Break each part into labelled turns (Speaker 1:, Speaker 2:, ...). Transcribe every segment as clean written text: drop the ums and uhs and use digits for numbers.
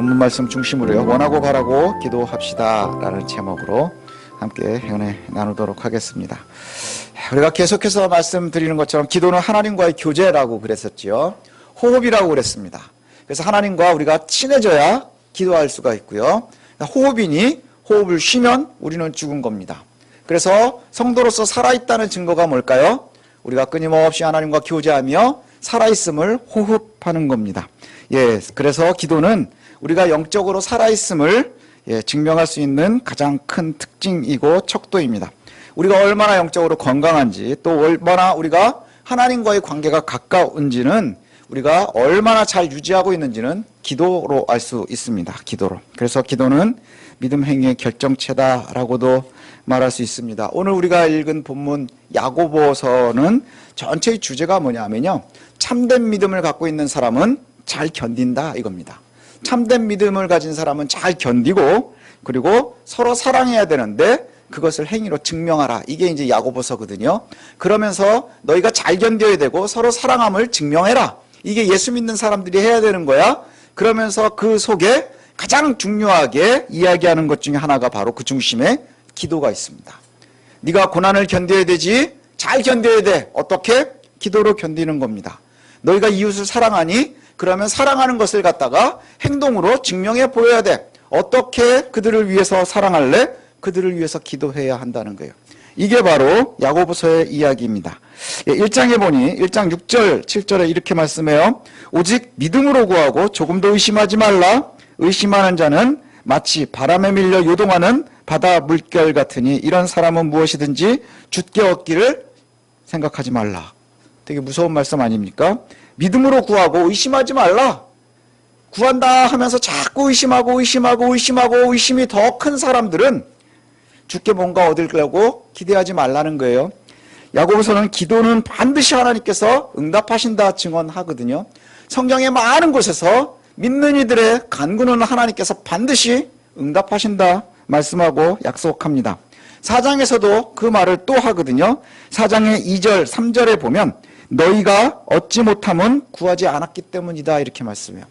Speaker 1: 본문 말씀 중심으로요, 원하고 바라고 기도합시다 라는 제목으로 함께 은혜 나누도록 하겠습니다. 우리가 계속해서 말씀드리는 것처럼 기도는 하나님과의 교제라고 그랬었지요. 호흡이라고 그랬습니다. 그래서 하나님과 우리가 친해져야 기도할 수가 있고요, 호흡이니 호흡을 쉬면 우리는 죽은 겁니다. 그래서 성도로서 살아있다는 증거가 뭘까요? 우리가 끊임없이 하나님과 교제하며 살아있음을 호흡하는 겁니다. 그래서 기도는 우리가 영적으로 살아있음을 증명할 수 있는 가장 큰 특징이고 척도입니다. 우리가 얼마나 영적으로 건강한지, 또 얼마나 우리가 하나님과의 관계가 가까운지는, 우리가 얼마나 잘 유지하고 있는지는 기도로 알 수 있습니다. 기도로. 그래서 기도는 믿음 행위의 결정체다라고도 말할 수 있습니다. 오늘 우리가 읽은 본문 야고보서는 전체의 주제가 뭐냐면요, 참된 믿음을 갖고 있는 사람은 잘 견딘다 이겁니다. 참된 믿음을 가진 사람은 잘 견디고, 그리고 서로 사랑해야 되는데 그것을 행위로 증명하라. 이게 이제 야고보서거든요. 그러면서 너희가 잘 견뎌야 되고 서로 사랑함을 증명해라. 이게 예수 믿는 사람들이 해야 되는 거야. 그러면서 그 속에 가장 중요하게 이야기하는 것 중에 하나가 바로 그 중심에 기도가 있습니다. 네가 고난을 견뎌야 되지, 잘 견뎌야 돼. 어떻게? 기도로 견디는 겁니다. 너희가 이웃을 사랑하니? 그러면 사랑하는 것을 갖다가 행동으로 증명해 보여야 돼. 어떻게 그들을 위해서 사랑할래? 그들을 위해서 기도해야 한다는 거예요. 이게 바로 야고보서의 이야기입니다. 1장에 보니 1장 6절 7절에 이렇게 말씀해요. 오직 믿음으로 구하고 조금도 의심하지 말라. 의심하는 자는 마치 바람에 밀려 요동하는 바다 물결 같으니 이런 사람은 무엇이든지 주께 얻기를 생각하지 말라. 되게 무서운 말씀 아닙니까? 믿음으로 구하고 의심하지 말라. 구한다 하면서 자꾸 의심하고 의심이 더 큰 사람들은 주께 뭔가 얻으려고 기대하지 말라는 거예요. 야고보서는 기도는 반드시 하나님께서 응답하신다 증언하거든요. 성경의 많은 곳에서 믿는 이들의 간구는 하나님께서 반드시 응답하신다 말씀하고 약속합니다. 4장에서도 그 말을 또 하거든요. 4장의 2절 3절에 보면 너희가 얻지 못함은 구하지 않았기 때문이다 이렇게 말씀해요.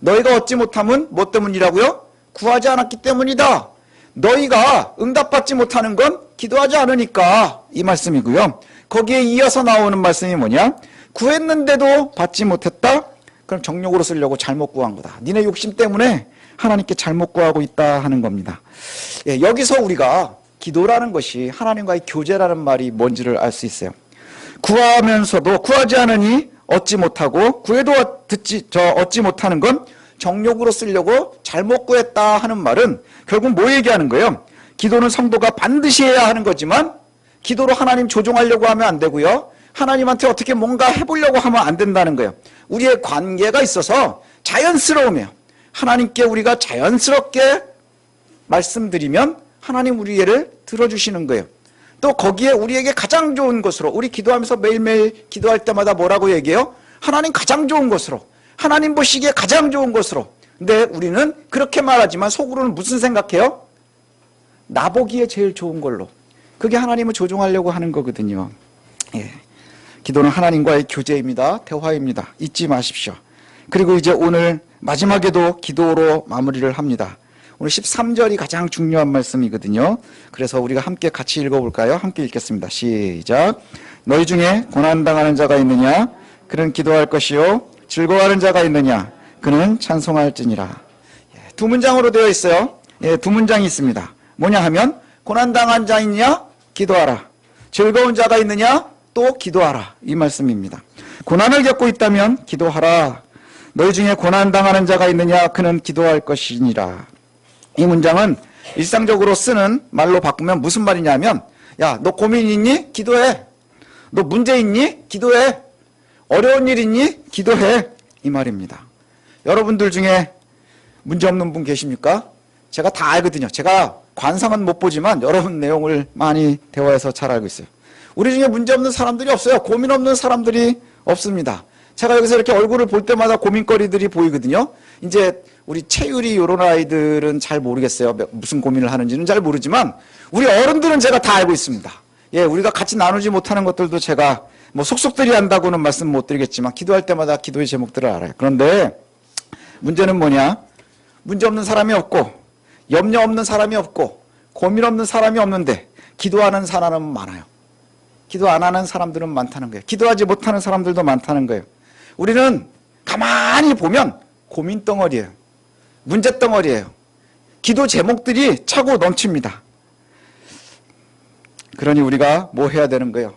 Speaker 1: 너희가 얻지 못함은 뭐 때문이라고요? 구하지 않았기 때문이다. 너희가 응답받지 못하는 건 기도하지 않으니까 이 말씀이고요. 거기에 이어서 나오는 말씀이 뭐냐? 구했는데도 받지 못했다? 그럼 정욕으로 쓰려고 잘못 구한 거다. 니네 욕심 때문에 하나님께 잘못 구하고 있다 하는 겁니다. 여기서 우리가 기도라는 것이 하나님과의 교제라는 말이 뭔지를 알 수 있어요. 구하면서도 구하지 않으니 얻지 못하고 구해도 얻지 못하는 건 정욕으로 쓰려고 잘못 구했다 하는 말은 결국 뭐 얘기하는 거예요? 기도는 성도가 반드시 해야 하는 거지만 기도로 하나님 조종하려고 하면 안 되고요, 하나님한테 어떻게 뭔가 해보려고 하면 안 된다는 거예요. 우리의 관계가 있어서 자연스러우며 하나님께 우리가 자연스럽게 말씀드리면 하나님 우리 예를 들어주시는 거예요. 또 거기에 우리에게 가장 좋은 것으로, 우리 기도하면서 매일매일 기도할 때마다 뭐라고 얘기해요? 하나님 가장 좋은 것으로, 하나님 보시기에 가장 좋은 것으로. 근데 우리는 그렇게 말하지만 속으로는 무슨 생각해요? 나 보기에 제일 좋은 걸로. 그게 하나님을 조종하려고 하는 거거든요. 기도는 하나님과의 교제입니다. 대화입니다. 잊지 마십시오. 그리고 이제 오늘 마지막에도 기도로 마무리를 합니다. 오늘 13절이 가장 중요한 말씀이거든요. 그래서 우리가 함께 같이 읽어볼까요? 함께 읽겠습니다. 시작. 너희 중에 고난당하는 자가 있느냐? 그는 기도할 것이요. 즐거워하는 자가 있느냐? 그는 찬송할지니라. 두 문장으로 되어 있어요. 두 문장이 있습니다. 뭐냐 하면 고난당한 자 있냐? 기도하라. 즐거운 자가 있느냐? 또 기도하라. 이 말씀입니다. 고난을 겪고 있다면 기도하라. 너희 중에 고난당하는 자가 있느냐? 그는 기도할 것이니라. 이 문장은 일상적으로 쓰는 말로 바꾸면 무슨 말이냐면, 야, 너 고민 있니? 기도해. 너 문제 있니? 기도해. 어려운 일 있니? 기도해. 이 말입니다. 여러분들 중에 문제 없는 분 계십니까? 제가 다 알거든요. 제가 관상은 못 보지만 여러분 내용을 많이 대화해서 잘 알고 있어요. 우리 중에 문제 없는 사람들이 없어요. 고민 없는 사람들이 없습니다. 제가 여기서 이렇게 얼굴을 볼 때마다 고민거리들이 보이거든요. 이제 우리 채율이 이런 아이들은 잘 모르겠어요. 무슨 고민을 하는지는 잘 모르지만 우리 어른들은 제가 다 알고 있습니다. 우리가 같이 나누지 못하는 것들도 제가 뭐 속속들이 한다고는 말씀 못 드리겠지만 기도할 때마다 기도의 제목들을 알아요. 그런데 문제는 뭐냐? 문제 없는 사람이 없고 염려 없는 사람이 없고 고민 없는 사람이 없는데 기도하는 사람은 많아요. 기도 안 하는 사람들은 많다는 거예요. 기도하지 못하는 사람들도 많다는 거예요. 우리는 가만히 보면 고민 덩어리예요. 문제 덩어리예요. 기도 제목들이 차고 넘칩니다. 그러니 우리가 뭐 해야 되는 거예요?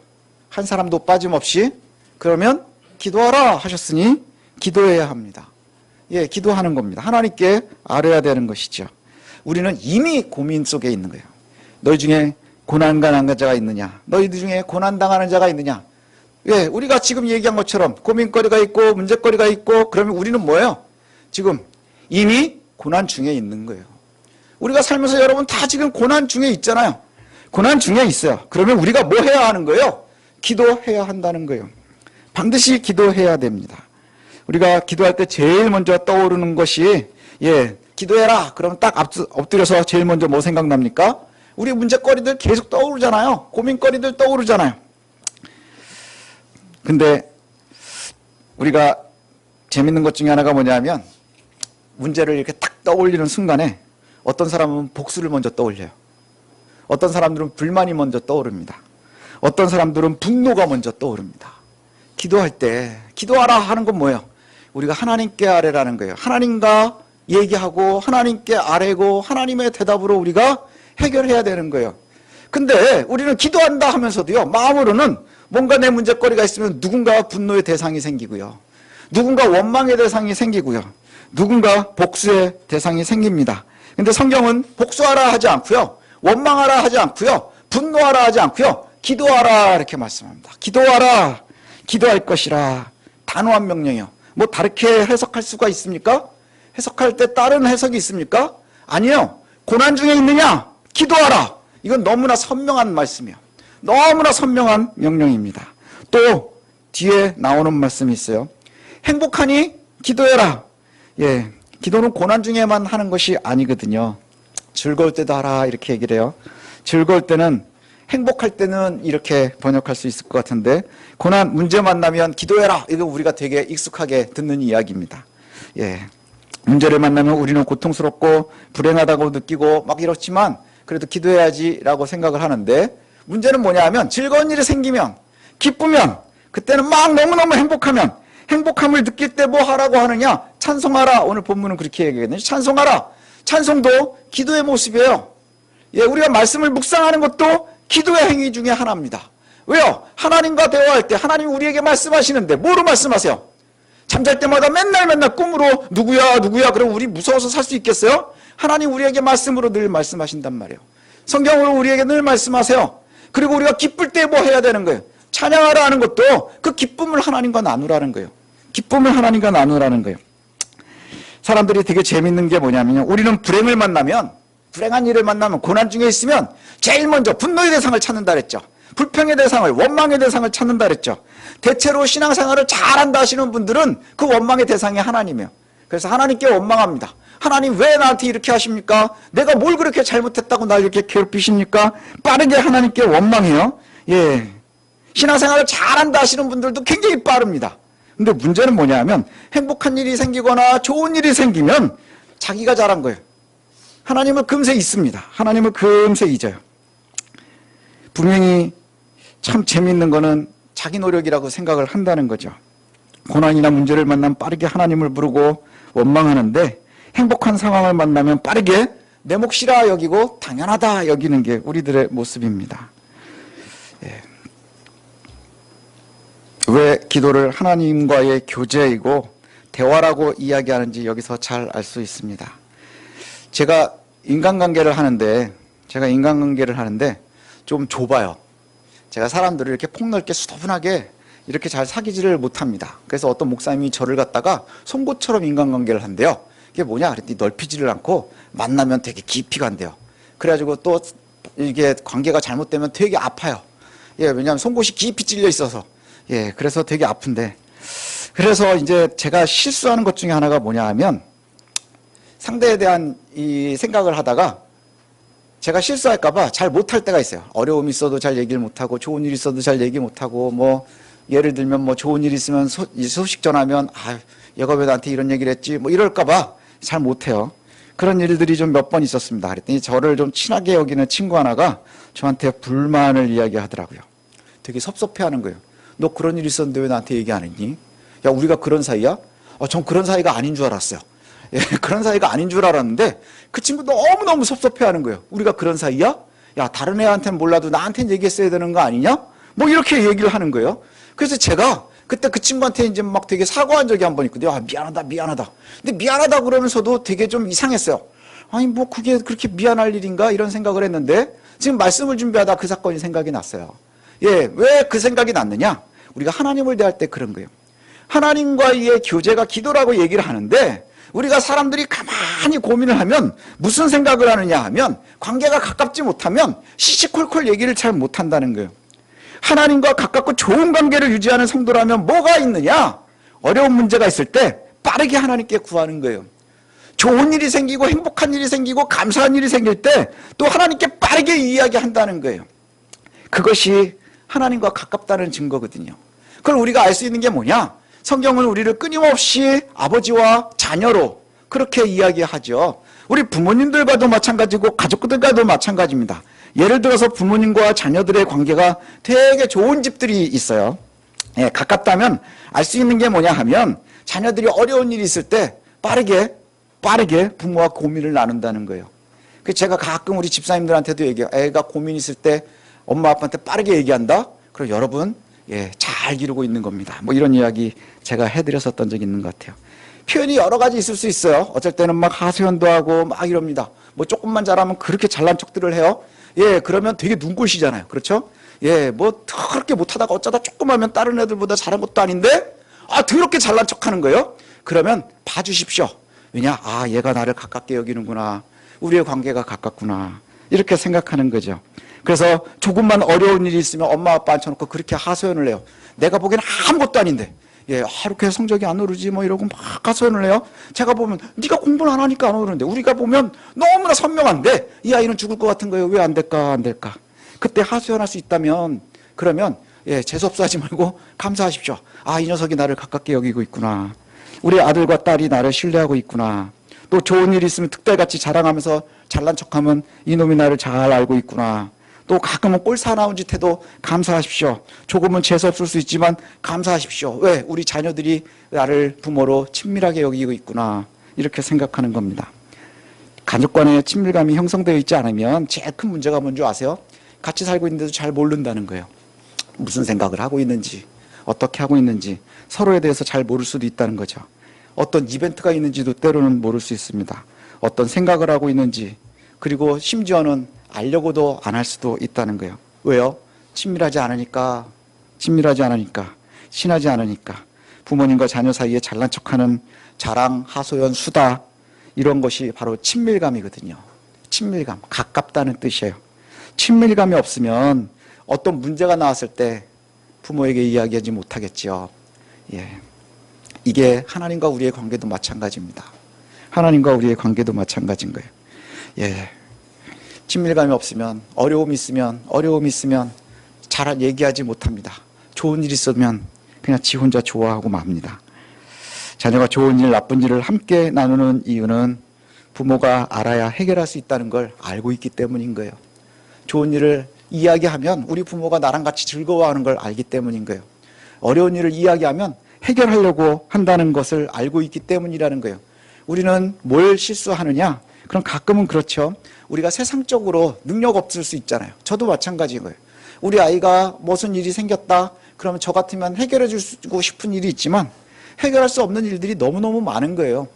Speaker 1: 한 사람도 빠짐없이 그러면 기도하라 하셨으니 기도해야 합니다. 예, 기도하는 겁니다. 하나님께 알아야 되는 것이죠. 우리는 이미 고민 속에 있는 거예요. 너희 중에 고난당하는 자가 있느냐? 너희들 중에 고난당하는 자가 있느냐? 예, 우리가 지금 얘기한 것처럼 고민거리가 있고 문제거리가 있고 그러면 우리는 뭐예요? 지금 이미 고난 중에 있는 거예요. 우리가 살면서 여러분 다 지금 고난 중에 있잖아요. 고난 중에 있어요. 그러면 우리가 뭐 해야 하는 거예요? 기도해야 한다는 거예요. 반드시 기도해야 됩니다. 우리가 기도할 때 제일 먼저 떠오르는 것이 예, 기도해라. 그러면 딱 엎드려서 제일 먼저 뭐 생각납니까? 우리 문제거리들 계속 떠오르잖아요. 고민거리들 떠오르잖아요. 근데 우리가 재밌는 것 중에 하나가 뭐냐면 문제를 이렇게 딱 떠올리는 순간에 어떤 사람은 복수를 먼저 떠올려요. 어떤 사람들은 불만이 먼저 떠오릅니다. 어떤 사람들은 분노가 먼저 떠오릅니다. 기도할 때 기도하라 하는 건 뭐예요? 우리가 하나님께 아뢰라는 거예요. 하나님과 얘기하고 하나님께 아뢰고 하나님의 대답으로 우리가 해결해야 되는 거예요. 근데 우리는 기도한다 하면서도요, 마음으로는 뭔가 내 문제거리가 있으면 누군가 분노의 대상이 생기고요, 누군가 원망의 대상이 생기고요, 누군가 복수의 대상이 생깁니다. 근데 성경은 복수하라 하지 않고요, 원망하라 하지 않고요, 분노하라 하지 않고요, 기도하라 이렇게 말씀합니다. 기도하라, 기도할 것이라. 단호한 명령이요. 뭐 다르게 해석할 수가 있습니까? 해석할 때 다른 해석이 있습니까? 아니요. 고난 중에 있느냐? 기도하라. 이건 너무나 선명한 말씀이에요. 너무나 선명한 명령입니다. 또 뒤에 나오는 말씀이 있어요. 행복하니 기도해라. 예, 기도는 고난 중에만 하는 것이 아니거든요. 즐거울 때도 하라 이렇게 얘기를 해요. 즐거울 때는, 행복할 때는 이렇게 번역할 수 있을 것 같은데, 고난 문제 만나면 기도해라. 이거 우리가 되게 익숙하게 듣는 이야기입니다. 예, 문제를 만나면 우리는 고통스럽고 불행하다고 느끼고 막 이렇지만 그래도 기도해야지라고 생각을 하는데, 문제는 뭐냐 하면 즐거운 일이 생기면, 기쁘면, 그때는 막 너무너무 행복하면, 행복함을 느낄 때 뭐 하라고 하느냐? 찬송하라. 오늘 본문은 그렇게 얘기하거든요. 찬송하라. 찬송도 기도의 모습이에요. 예, 우리가 말씀을 묵상하는 것도 기도의 행위 중에 하나입니다. 왜요? 하나님과 대화할 때 하나님이 우리에게 말씀하시는데 뭐로 말씀하세요? 잠잘 때마다 맨날 꿈으로 누구야 그럼 우리 무서워서 살 수 있겠어요? 하나님 우리에게 말씀으로 늘 말씀하신단 말이에요. 성경으로 우리에게 늘 말씀하세요. 그리고 우리가 기쁠 때 뭐 해야 되는 거예요? 찬양하라 하는 것도 그 기쁨을 하나님과 나누라는 거예요. 기쁨을 하나님과 나누라는 거예요. 사람들이 되게 재밌는 게 뭐냐면요, 우리는 불행을 만나면, 불행한 일을 만나면, 고난 중에 있으면 제일 먼저 분노의 대상을 찾는다 그랬죠. 불평의 대상을, 원망의 대상을 찾는다 그랬죠. 대체로 신앙생활을 잘한다 하시는 분들은 그 원망의 대상이 하나님이에요. 그래서 하나님께 원망합니다. 하나님 왜 나한테 이렇게 하십니까? 내가 뭘 그렇게 잘못했다고 날 이렇게 괴롭히십니까? 빠르게 하나님께 원망해요. 예, 신앙생활을 잘한다 하시는 분들도 굉장히 빠릅니다. 근데 문제는 뭐냐 하면, 행복한 일이 생기거나 좋은 일이 생기면 자기가 잘한 거예요. 하나님을 금세 잊습니다. 하나님을 금세 잊어요. 분명히 참 재미있는 거는 자기 노력이라고 생각을 한다는 거죠. 고난이나 문제를 만나면 빠르게 하나님을 부르고 원망하는데, 행복한 상황을 만나면 빠르게 내 몫이라 여기고 당연하다 여기는 게 우리들의 모습입니다. 예. 왜 기도를 하나님과의 교제이고 대화라고 이야기하는지 여기서 잘 알 수 있습니다. 제가 인간관계를 하는데 좀 좁아요. 제가 사람들을 이렇게 폭넓게 수더분하게 이렇게 잘 사귀지를 못합니다. 그래서 어떤 목사님이 저를 갖다가 송곳처럼 인간관계를 한대요. 이게 뭐냐 그랬더니 넓히지를 않고 만나면 되게 깊이 간대요. 그래가지고 또 이게 관계가 잘못되면 되게 아파요. 예, 왜냐하면 송곳이 깊이 찔려 있어서. 예, 그래서 되게 아픈데, 그래서 이제 제가 실수하는 것 중에 하나가 뭐냐 하면, 상대에 대한 이 생각을 하다가 제가 실수할까봐 잘 못할 때가 있어요. 어려움이 있어도 잘 얘기를 못하고, 좋은 일 있어도 잘 얘기 못하고, 뭐 예를 들면 뭐 좋은 일 있으면 소식 전하면 얘가 왜 나한테 이런 얘기를 했지 뭐 이럴까봐 잘 못해요. 그런 일들이 좀 몇 번 있었습니다. 그랬더니 저를 좀 친하게 여기는 친구 하나가 저한테 불만을 이야기하더라고요. 되게 섭섭해하는 거예요. 너 그런 일 있었는데 왜 나한테 얘기 안 했니? 야, 우리가 그런 사이야? 전 그런 사이가 아닌 줄 알았어요. 예, 그런 사이가 아닌 줄 알았는데 그 친구 너무너무 섭섭해하는 거예요. 우리가 그런 사이야? 야, 다른 애한테는 몰라도 나한테는 얘기했어야 되는 거 아니냐? 뭐 이렇게 얘기를 하는 거예요. 그래서 제가 그때 그 친구한테 이제 막 되게 사과한 적이 한 번 있거든요. 아, 미안하다, 미안하다. 근데 미안하다 그러면서도 되게 좀 이상했어요. 아니, 뭐 그게 그렇게 미안할 일인가? 이런 생각을 했는데 지금 말씀을 준비하다 그 사건이 생각이 났어요. 예, 왜 그 생각이 났느냐? 우리가 하나님을 대할 때 그런 거예요. 하나님과의 교제가 기도라고 얘기를 하는데 우리가 사람들이 가만히 고민을 하면 무슨 생각을 하느냐 하면 관계가 가깝지 못하면 시시콜콜 얘기를 잘 못한다는 거예요. 하나님과 가깝고 좋은 관계를 유지하는 성도라면 뭐가 있느냐? 어려운 문제가 있을 때 빠르게 하나님께 구하는 거예요. 좋은 일이 생기고 행복한 일이 생기고 감사한 일이 생길 때 또 하나님께 빠르게 이야기한다는 거예요. 그것이 하나님과 가깝다는 증거거든요. 그걸 우리가 알 수 있는 게 뭐냐? 성경은 우리를 끊임없이 아버지와 자녀로 그렇게 이야기하죠. 우리 부모님들과도 마찬가지고 가족들과도 마찬가지입니다. 예를 들어서 부모님과 자녀들의 관계가 되게 좋은 집들이 있어요. 예, 가깝다면 알 수 있는 게 뭐냐 하면 자녀들이 어려운 일이 있을 때 빠르게 부모와 고민을 나눈다는 거예요. 그래서 제가 가끔 우리 집사님들한테도 얘기해요. 애가 고민 있을 때 엄마 아빠한테 빠르게 얘기한다? 그럼 여러분 잘 기르고 있는 겁니다. 뭐 이런 이야기 제가 해드렸었던 적이 있는 것 같아요. 표현이 여러 가지 있을 수 있어요. 어쩔 때는 막 하소연도 하고 막 이럽니다. 뭐 조금만 잘하면 그렇게 잘난 척들을 해요. 예, 그러면 되게 눈꼴시잖아요. 그렇죠? 예, 뭐 그렇게 못하다가 어쩌다 조금 하면 다른 애들보다 잘한 것도 아닌데 더럽게 잘난 척하는 거예요. 그러면 봐주십시오. 왜냐? 얘가 나를 가깝게 여기는구나. 우리의 관계가 가깝구나. 이렇게 생각하는 거죠. 그래서 조금만 어려운 일이 있으면 엄마 아빠 앉혀놓고 그렇게 하소연을 해요. 내가 보기에는 아무것도 아닌데 이렇게 성적이 안 오르지 뭐 이러고 막 하소연을 해요. 제가 보면 네가 공부를 안 하니까 안 오르는데 우리가 보면 너무나 선명한데 이 아이는 죽을 것 같은 거예요. 왜 안 될까 안 될까. 그때 하소연할 수 있다면 그러면 재수없어 하지 말고 감사하십시오. 이 녀석이 나를 가깝게 여기고 있구나. 우리 아들과 딸이 나를 신뢰하고 있구나. 또 좋은 일이 있으면 특달같이 자랑하면서 잘난 척하면 이놈이 나를 잘 알고 있구나. 또 가끔은 꼴사나운 짓 해도 감사하십시오. 조금은 재수없을 수 있지만 감사하십시오. 왜? 우리 자녀들이 나를 부모로 친밀하게 여기고 있구나. 이렇게 생각하는 겁니다. 가족 간의 친밀감이 형성되어 있지 않으면 제일 큰 문제가 뭔지 아세요? 같이 살고 있는데도 잘 모른다는 거예요. 무슨 생각을 하고 있는지, 어떻게 하고 있는지 서로에 대해서 잘 모를 수도 있다는 거죠. 어떤 이벤트가 있는지도 때로는 모를 수 있습니다. 어떤 생각을 하고 있는지, 그리고 심지어는 알려고도 안 할 수도 있다는 거예요. 왜요? 친밀하지 않으니까, 친하지 않으니까. 부모님과 자녀 사이에 잘난 척하는 자랑, 하소연, 수다 이런 것이 바로 친밀감이거든요. 친밀감, 가깝다는 뜻이에요. 친밀감이 없으면 어떤 문제가 나왔을 때 부모에게 이야기하지 못하겠지요. 이게 하나님과 우리의 관계도 마찬가지입니다. 하나님과 우리의 관계도 마찬가지인 거예요. 친밀감이 없으면 어려움이 있으면 잘 얘기하지 못합니다. 좋은 일 있으면 그냥 지 혼자 좋아하고 맙니다. 자녀가 좋은 일, 나쁜 일을 함께 나누는 이유는 부모가 알아야 해결할 수 있다는 걸 알고 있기 때문인 거예요. 좋은 일을 이야기하면 우리 부모가 나랑 같이 즐거워하는 걸 알기 때문인 거예요. 어려운 일을 이야기하면 해결하려고 한다는 것을 알고 있기 때문이라는 거예요. 우리는 뭘 실수하느냐? 그럼 가끔은 그렇죠. 우리가 세상적으로 능력 없을 수 있잖아요. 저도 마찬가지인 거예요. 우리 아이가 무슨 일이 생겼다. 그러면 저 같으면 해결해 주고 싶은 일이 있지만 해결할 수 없는 일들이 너무너무 많은 거예요.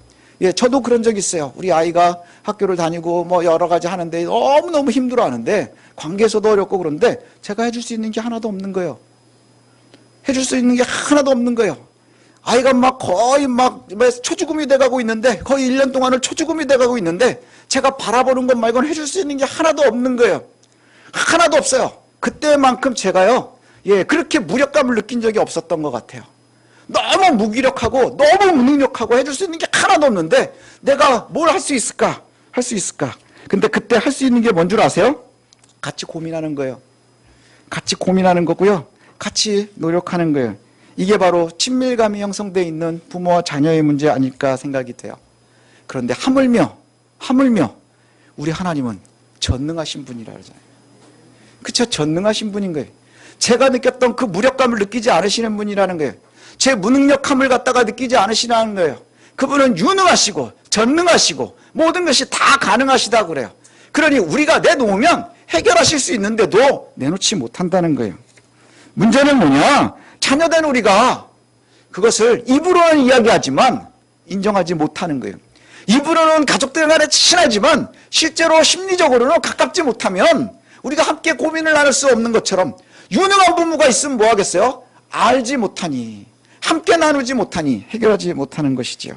Speaker 1: 저도 그런 적 있어요. 우리 아이가 학교를 다니고 뭐 여러 가지 하는데 너무너무 힘들어하는데 관계에서도 어렵고 그런데 제가 해줄 수 있는 게 하나도 없는 거예요. 해줄 수 있는 게 하나도 없는 거예요. 아이가 막 거의 막 초죽음이 돼가고 있는데 거의 1년 동안을 초죽음이 돼가고 있는데 제가 바라보는 것 말고는 해줄 수 있는 게 하나도 없는 거예요. 하나도 없어요. 그때만큼 제가요 그렇게 무력감을 느낀 적이 없었던 것 같아요. 너무 무기력하고 너무 무능력하고 해줄 수 있는 게 하나도 없는데 내가 뭘 할 수 있을까? 근데 그때 할 수 있는 게 뭔 줄 아세요? 같이 고민하는 거예요. 같이 고민하는 거고요. 같이 노력하는 거예요. 이게 바로 친밀감이 형성되어 있는 부모와 자녀의 문제 아닐까 생각이 돼요. 그런데 하물며 하물며 우리 하나님은 전능하신 분이라 그러잖아요. 그쵸? 전능하신 분인 거예요. 제가 느꼈던 그 무력감을 느끼지 않으시는 분이라는 거예요. 제 무능력함을 갖다가 느끼지 않으시라는 거예요. 그분은 유능하시고 전능하시고 모든 것이 다 가능하시다고 그래요. 그러니 우리가 내놓으면 해결하실 수 있는데도 내놓지 못한다는 거예요. 문제는 뭐냐? 자녀된 우리가 그것을 입으로는 이야기하지만 인정하지 못하는 거예요. 입으로는 가족들 간에 친하지만 실제로 심리적으로는 가깝지 못하면 우리가 함께 고민을 나눌 수 없는 것처럼 유능한 부모가 있으면 뭐 하겠어요? 알지 못하니, 함께 나누지 못하니 해결하지 못하는 것이지요.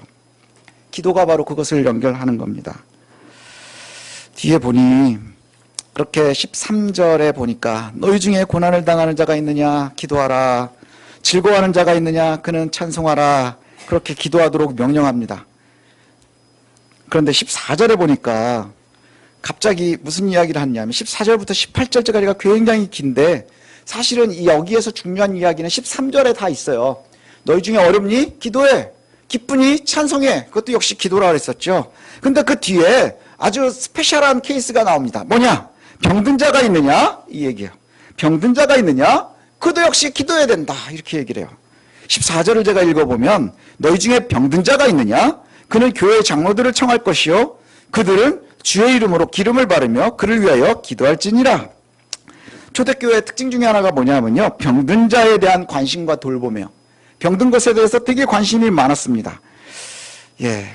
Speaker 1: 기도가 바로 그것을 연결하는 겁니다. 뒤에 보니 그렇게 13절에 보니까 너희 중에 고난을 당하는 자가 있느냐 기도하라, 즐거워하는 자가 있느냐 그는 찬송하라, 그렇게 기도하도록 명령합니다. 그런데 14절에 보니까 갑자기 무슨 이야기를 하냐면 14절부터 18절까지가 굉장히 긴데 사실은 여기에서 중요한 이야기는 13절에 다 있어요. 너희 중에 어렵니? 기도해. 기쁘니? 찬송해. 그것도 역시 기도라 그랬었죠. 근데 그 뒤에 아주 스페셜한 케이스가 나옵니다. 뭐냐? 병든 자가 있느냐? 이 얘기예요. 병든 자가 있느냐? 그도 역시 기도해야 된다. 이렇게 얘기를 해요. 14절을 제가 읽어보면 너희 중에 병든 자가 있느냐? 그는 교회 장로들을 청할 것이요 그들은 주의 이름으로 기름을 바르며 그를 위하여 기도할지니라. 초대교회의 특징 중에 하나가 뭐냐면요, 병든 자에 대한 관심과 돌보며 병든 것에 대해서 되게 관심이 많았습니다.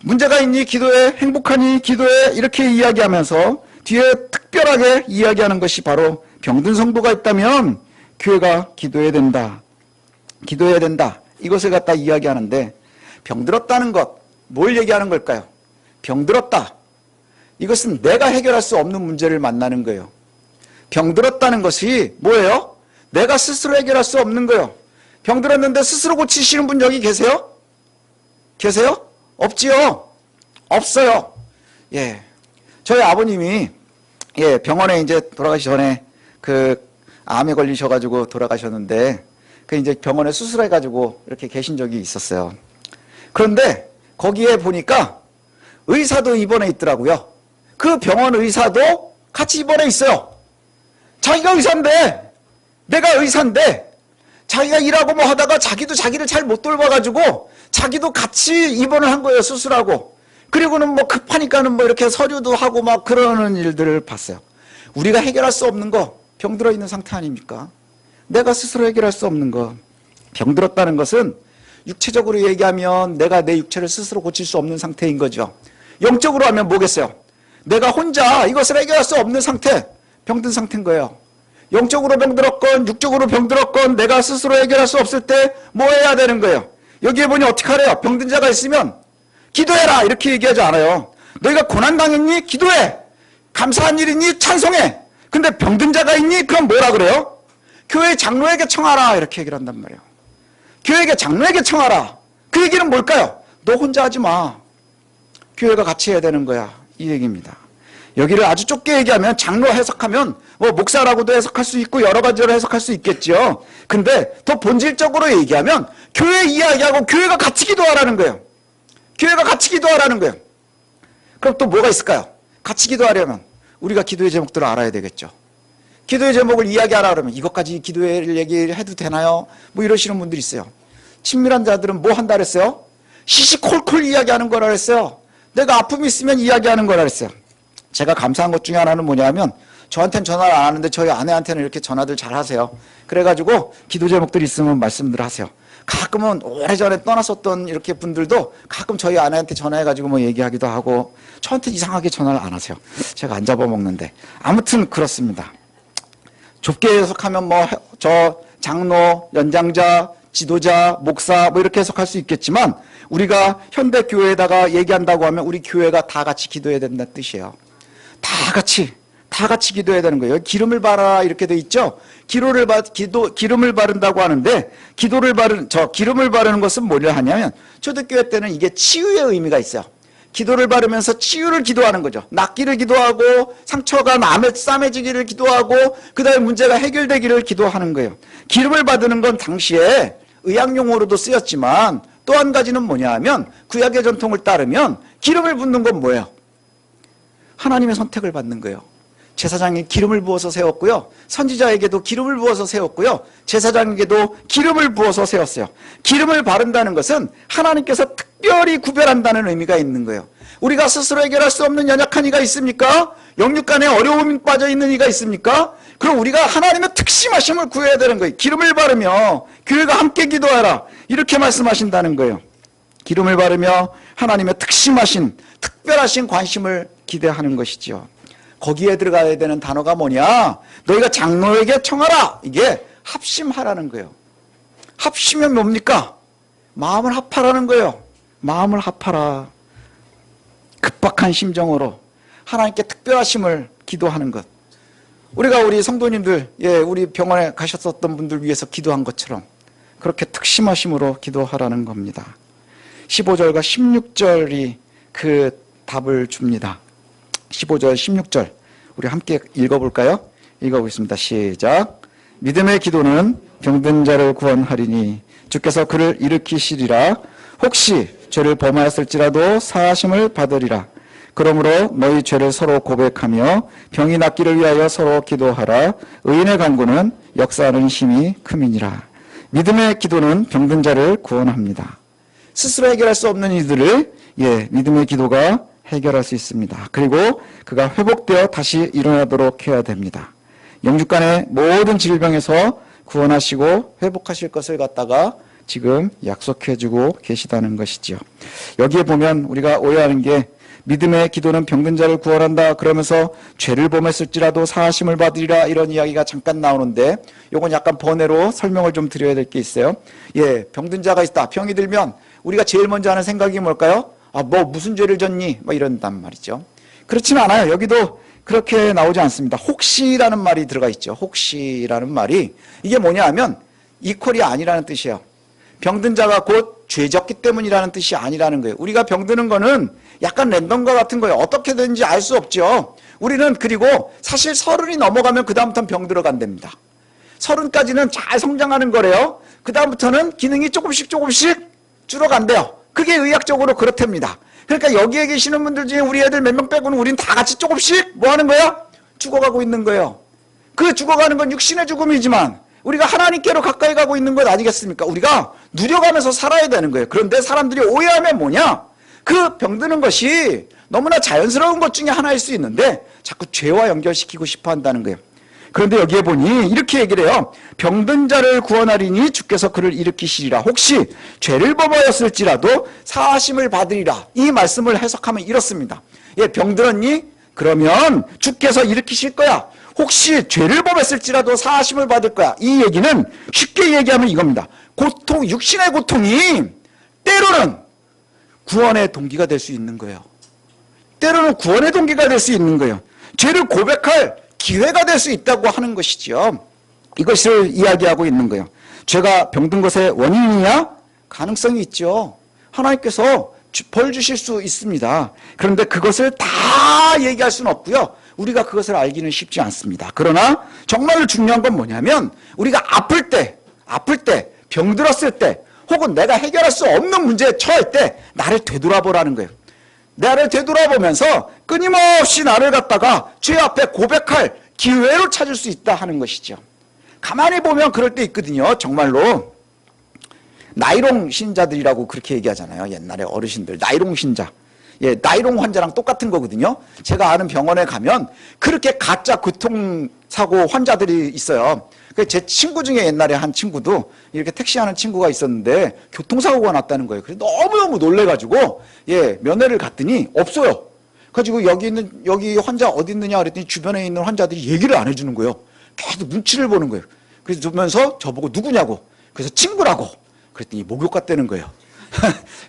Speaker 1: 문제가 있니? 기도해. 행복하니? 기도해. 이렇게 이야기하면서 뒤에 특별하게 이야기하는 것이 바로 병든 성도가 있다면 교회가 기도해야 된다. 기도해야 된다. 이것을 갖다 이야기하는데 병들었다는 것, 뭘 얘기하는 걸까요? 병들었다. 이것은 내가 해결할 수 없는 문제를 만나는 거예요. 병들었다는 것이 뭐예요? 내가 스스로 해결할 수 없는 거예요. 병들었는데 스스로 고치시는 분 여기 계세요? 계세요? 없지요? 없어요. 저희 아버님이 병원에 이제 돌아가시 전에 그 암에 걸리셔가지고 돌아가셨는데 그 이제 병원에 수술해가지고 이렇게 계신 적이 있었어요. 그런데 거기에 보니까 의사도 입원해 있더라고요. 그 병원 의사도 같이 입원해 있어요. 자기가 의사인데, 내가 의사인데 자기가 일하고 뭐 하다가 자기도 자기를 잘 못 돌봐가지고 자기도 같이 입원을 한 거예요. 수술하고. 그리고는 뭐 급하니까는 뭐 이렇게 서류도 하고 막 그러는 일들을 봤어요. 우리가 해결할 수 없는 거 병들어 있는 상태 아닙니까? 내가 스스로 해결할 수 없는 거. 병들었다는 것은 육체적으로 얘기하면 내가 내 육체를 스스로 고칠 수 없는 상태인 거죠. 영적으로 하면 뭐겠어요? 내가 혼자 이것을 해결할 수 없는 상태, 병든 상태인 거예요. 영적으로 병들었건 육적으로 병들었건 내가 스스로 해결할 수 없을 때 뭐 해야 되는 거예요? 여기에 보니 어떻게 하래요? 병든 자가 있으면 기도해라 이렇게 얘기하지 않아요. 너희가 고난당했니? 기도해. 감사한 일이니? 찬송해. 근데 병든 자가 있니? 그럼 뭐라 그래요? 교회 장로에게 청하라 이렇게 얘기를 한단 말이에요. 교회에게 장로에게 청하라. 그 얘기는 뭘까요? 너 혼자 하지 마. 교회가 같이 해야 되는 거야. 이 얘기입니다. 여기를 아주 좁게 얘기하면 장로 해석하면 뭐 목사라고도 해석할 수 있고 여러 가지로 해석할 수 있겠죠. 근데 더 본질적으로 얘기하면 교회 이야기하고 교회가 같이 기도하라는 거예요. 교회가 같이 기도하라는 거예요. 그럼 또 뭐가 있을까요? 같이 기도하려면 우리가 기도의 제목들을 알아야 되겠죠. 기도의 제목을 이야기하라 그러면 이것까지 기도를 얘기해도 되나요? 뭐 이러시는 분들이 있어요. 친밀한 자들은 뭐 한다 그랬어요? 시시콜콜 이야기하는 거라 그랬어요. 내가 아픔이 있으면 이야기하는 거라 그랬어요. 제가 감사한 것 중에 하나는 뭐냐면 저한테는 전화를 안 하는데 저희 아내한테는 이렇게 전화들 잘 하세요. 그래가지고 기도 제목들이 있으면 말씀들 하세요. 가끔은 오래전에 떠났었던 이렇게 분들도 가끔 저희 아내한테 전화해가지고 뭐 얘기하기도 하고 저한테 이상하게 전화를 안 하세요. 제가 안 잡아먹는데. 아무튼 그렇습니다. 좁게 해석하면 뭐 저 장로, 연장자, 지도자, 목사 뭐 이렇게 해석할 수 있겠지만 우리가 현대교회에다가 얘기한다고 하면 우리 교회가 다 같이 기도해야 된다는 뜻이에요. 다 같이 기도해야 되는 거예요. 기름을 바라 이렇게 돼 있죠. 기름을 바른다고 하는데 기름을 바르는 것은 뭐를 하냐면 초대교회 때는 이게 치유의 의미가 있어요. 기도를 바르면서 치유를 기도하는 거죠. 낫기를 기도하고 상처가 싸매지기를 기도하고 그 다음에 문제가 해결되기를 기도하는 거예요. 기름을 받는 건 당시에 의학용어로도 쓰였지만 또 한 가지는 뭐냐 하면 구약의 전통을 따르면 기름을 붓는 건 뭐예요? 하나님의 선택을 받는 거예요. 제사장이 기름을 부어서 세웠고요. 선지자에게도 기름을 부어서 세웠고요. 제사장에게도 기름을 부어서 세웠어요. 기름을 바른다는 것은 하나님께서 특별히 구별한다는 의미가 있는 거예요. 우리가 스스로 해결할 수 없는 연약한 이가 있습니까? 영육간에 어려움이 빠져 있는 이가 있습니까? 그럼 우리가 하나님의 특심하심을 구해야 되는 거예요. 기름을 바르며 교회가 함께 기도하라, 이렇게 말씀하신다는 거예요. 기름을 바르며 하나님의 특심하신 특별하신 관심을 기대하는 것이죠. 거기에 들어가야 되는 단어가 뭐냐? 너희가 장로에게 청하라. 이게 합심하라는 거예요. 합심은 뭡니까? 마음을 합하라는 거예요. 마음을 합하라. 급박한 심정으로 하나님께 특별하심을 기도하는 것. 우리가 우리 성도님들, 우리 병원에 가셨었던 분들 위해서 기도한 것처럼 그렇게 특심하심으로 기도하라는 겁니다. 15절과 16절이 그 답을 줍니다. 15절, 16절 우리 함께 읽어볼까요? 읽어보겠습니다. 시작. 믿음의 기도는 병든 자를 구원하리니 주께서 그를 일으키시리라. 혹시 죄를 범하였을지라도 사하심을 받으리라. 그러므로 너희 죄를 서로 고백하며 병이 낫기를 위하여 서로 기도하라. 의인의 간구는 역사하는 힘이 큼이니라. 믿음의 기도는 병든 자를 구원합니다. 스스로 해결할 수 없는 이들을 믿음의 기도가 해결할 수 있습니다. 그리고 그가 회복되어 다시 일어나도록 해야 됩니다. 영육간의 모든 질병에서 구원하시고 회복하실 것을 갖다가 지금 약속해주고 계시다는 것이죠. 여기에 보면 우리가 오해하는 게 믿음의 기도는 병든 자를 구원한다 그러면서 죄를 범했을지라도 사하심을 받으리라 이런 이야기가 잠깐 나오는데 요건 약간 번외로 설명을 좀 드려야 될 게 있어요. 병든 자가 있다. 병이 들면 우리가 제일 먼저 하는 생각이 뭘까요? 무슨 죄를 졌니? 이런단 말이죠. 그렇지는 않아요. 여기도 그렇게 나오지 않습니다. 혹시라는 말이 들어가 있죠. 혹시라는 말이 이게 뭐냐 하면 이퀄이 아니라는 뜻이에요. 병든 자가 곧 죄졌기 때문이라는 뜻이 아니라는 거예요. 우리가 병드는 거는 약간 랜덤과 같은 거예요. 어떻게 되는지 알 수 없죠. 우리는 그리고 사실 30이 넘어가면 그 다음부터는 병 들어간답니다. 30까지는 잘 성장하는 거래요. 그 다음부터는 기능이 조금씩 줄어간대요. 그게 의학적으로 그렇답니다. 그러니까 여기에 계시는 분들 중에 우리 애들 몇 명 빼고는 우린 다 같이 조금씩 뭐 하는 거야? 죽어가고 있는 거예요. 그 죽어가는 건 육신의 죽음이지만 우리가 하나님께로 가까이 가고 있는 것 아니겠습니까? 우리가 누려가면서 살아야 되는 거예요. 그런데 사람들이 오해하면 뭐냐? 그 병드는 것이 너무나 자연스러운 것 중에 하나일 수 있는데 자꾸 죄와 연결시키고 싶어 한다는 거예요. 그런데 여기에 보니 이렇게 얘기를 해요. 병든 자를 구원하리니 주께서 그를 일으키시리라. 혹시 죄를 범하였을지라도 사하심을 받으리라. 이 말씀을 해석하면 이렇습니다. 병들었니? 그러면 주께서 일으키실 거야. 혹시 죄를 범했을지라도 사하심을 받을 거야. 이 얘기는 쉽게 얘기하면 이겁니다. 고통, 육신의 고통이 때로는 구원의 동기가 될 수 있는 거예요. 때로는 구원의 동기가 될 수 있는 거예요. 죄를 고백할 기회가 될 수 있다고 하는 것이죠. 이것을 이야기하고 있는 거예요. 죄가 병든 것의 원인이냐? 가능성이 있죠. 하나님께서 벌 주실 수 있습니다. 그런데 그것을 다 얘기할 수는 없고요. 우리가 그것을 알기는 쉽지 않습니다. 그러나 정말로 중요한 건 뭐냐면 우리가 아플 때, 병들었을 때 혹은 내가 해결할 수 없는 문제에 처할 때 나를 되돌아보라는 거예요. 나를 되돌아보면서 끊임없이 나를 갖다가 죄 앞에 고백할 기회로 찾을 수 있다 하는 것이죠. 가만히 보면 그럴 때 있거든요. 정말로 나이롱 신자들이라고 그렇게 얘기하잖아요. 옛날에 어르신들 나이롱 신자. 나이롱 환자랑 똑같은 거거든요. 제가 아는 병원에 가면 그렇게 가짜 교통사고 환자들이 있어요. 제 친구 중에 옛날에 한 친구도 이렇게 택시하는 친구가 있었는데 교통사고가 났다는 거예요. 그래서 너무너무 놀래가지고 면회를 갔더니 없어요. 그래가지고 여기 환자 어디 있느냐 그랬더니 주변에 있는 환자들이 얘기를 안 해주는 거예요. 계속 눈치를 보는 거예요. 그래서 보면서 저보고 누구냐고. 그래서 친구라고. 그랬더니 목욕 갔다는 거예요.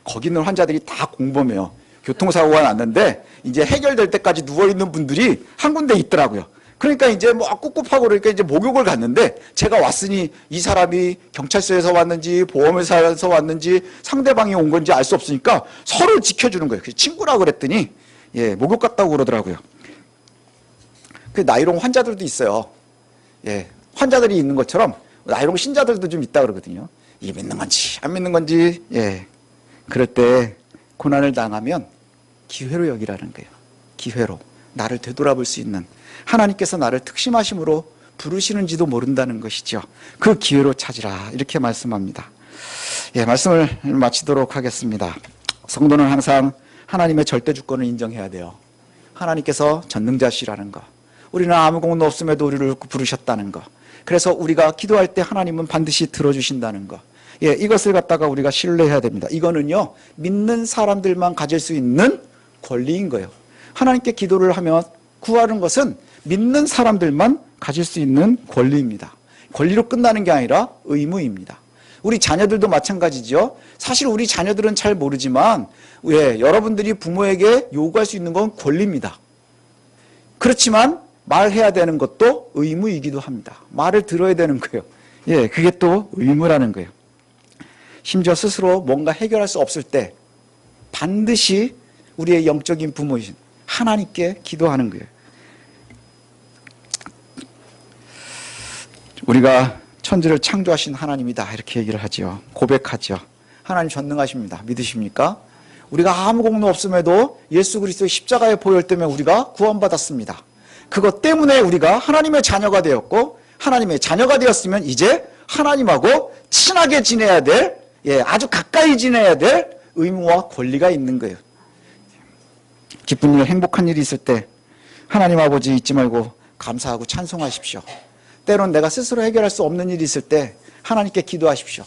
Speaker 1: 거기 있는 환자들이 다 공범해요. 교통사고가 났는데 이제 해결될 때까지 누워있는 분들이 한 군데 있더라고요. 그러니까 이제 뭐 꿉꿉하고 그러니까 이제 목욕을 갔는데 제가 왔으니 이 사람이 경찰서에서 왔는지 보험회사에서 왔는지 상대방이 온 건지 알 수 없으니까 서로 지켜주는 거예요. 그래서 친구라고 그랬더니 목욕 갔다고 그러더라고요. 그 나이롱 환자들도 있어요. 환자들이 있는 것처럼 나이롱 신자들도 좀 있다 그러거든요. 이게 믿는 건지 안 믿는 건지 그럴 때 고난을 당하면 기회로 여기라는 거예요. 기회로. 나를 되돌아볼 수 있는, 하나님께서 나를 특심하심으로 부르시는지도 모른다는 것이죠. 그 기회로 찾으라, 이렇게 말씀합니다. 예, 말씀을 마치도록 하겠습니다. 성도는 항상 하나님의 절대 주권을 인정해야 돼요. 하나님께서 전능자시라는 거, 우리는 아무 공로 없음에도 우리를 부르셨다는 거, 그래서 우리가 기도할 때 하나님은 반드시 들어주신다는 거, 예, 이것을 갖다가 우리가 신뢰해야 됩니다. 이거는요, 믿는 사람들만 가질 수 있는 권리인 거예요. 하나님께 기도를 하면 구하는 것은 믿는 사람들만 가질 수 있는 권리입니다. 권리로 끝나는 게 아니라 의무입니다. 우리 자녀들도 마찬가지죠. 사실 우리 자녀들은 잘 모르지만, 예, 여러분들이 부모에게 요구할 수 있는 건 권리입니다. 그렇지만 말해야 되는 것도 의무이기도 합니다. 말을 들어야 되는 거예요. 예, 그게 또 의무라는 거예요. 심지어 스스로 뭔가 해결할 수 없을 때 반드시 우리의 영적인 부모이신 하나님께 기도하는 거예요. 우리가 천지를 창조하신 하나님이다, 이렇게 얘기를 하죠. 고백하죠. 하나님 전능하십니다. 믿으십니까? 우리가 아무 공로 없음에도 예수 그리스도의 십자가의 보혈 때문에 우리가 구원받았습니다. 그것 때문에 우리가 하나님의 자녀가 되었고, 하나님의 자녀가 되었으면 이제 하나님하고 친하게 지내야 될, 예, 아주 가까이 지내야 될 의무와 권리가 있는 거예요. 기쁜 일, 행복한 일이 있을 때 하나님 아버지 잊지 말고 감사하고 찬송하십시오. 때론 내가 스스로 해결할 수 없는 일이 있을 때 하나님께 기도하십시오.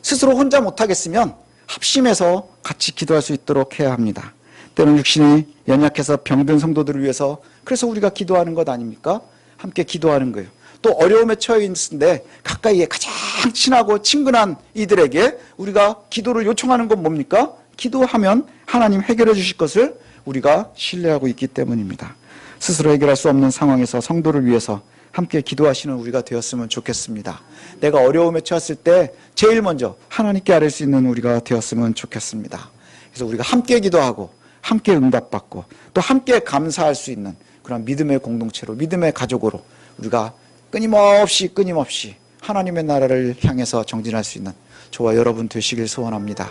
Speaker 1: 스스로 혼자 못하겠으면 합심해서 같이 기도할 수 있도록 해야 합니다. 때론 육신이 연약해서 병든 성도들을 위해서, 그래서 우리가 기도하는 것 아닙니까? 함께 기도하는 거예요. 또 어려움에 처해 있는데 가까이에 가장 친하고 친근한 이들에게 우리가 기도를 요청하는 건 뭡니까? 기도하면 하나님 해결해 주실 것을 우리가 신뢰하고 있기 때문입니다. 스스로 해결할 수 없는 상황에서 성도를 위해서 함께 기도하시는 우리가 되었으면 좋겠습니다. 내가 어려움에 처했을 때 제일 먼저 하나님께 아뢰 수 있는 우리가 되었으면 좋겠습니다. 그래서 우리가 함께 기도하고 함께 응답받고 또 함께 감사할 수 있는 그런 믿음의 공동체로, 믿음의 가족으로 우리가 끊임없이 하나님의 나라를 향해서 정진할 수 있는 저와 여러분 되시길 소원합니다.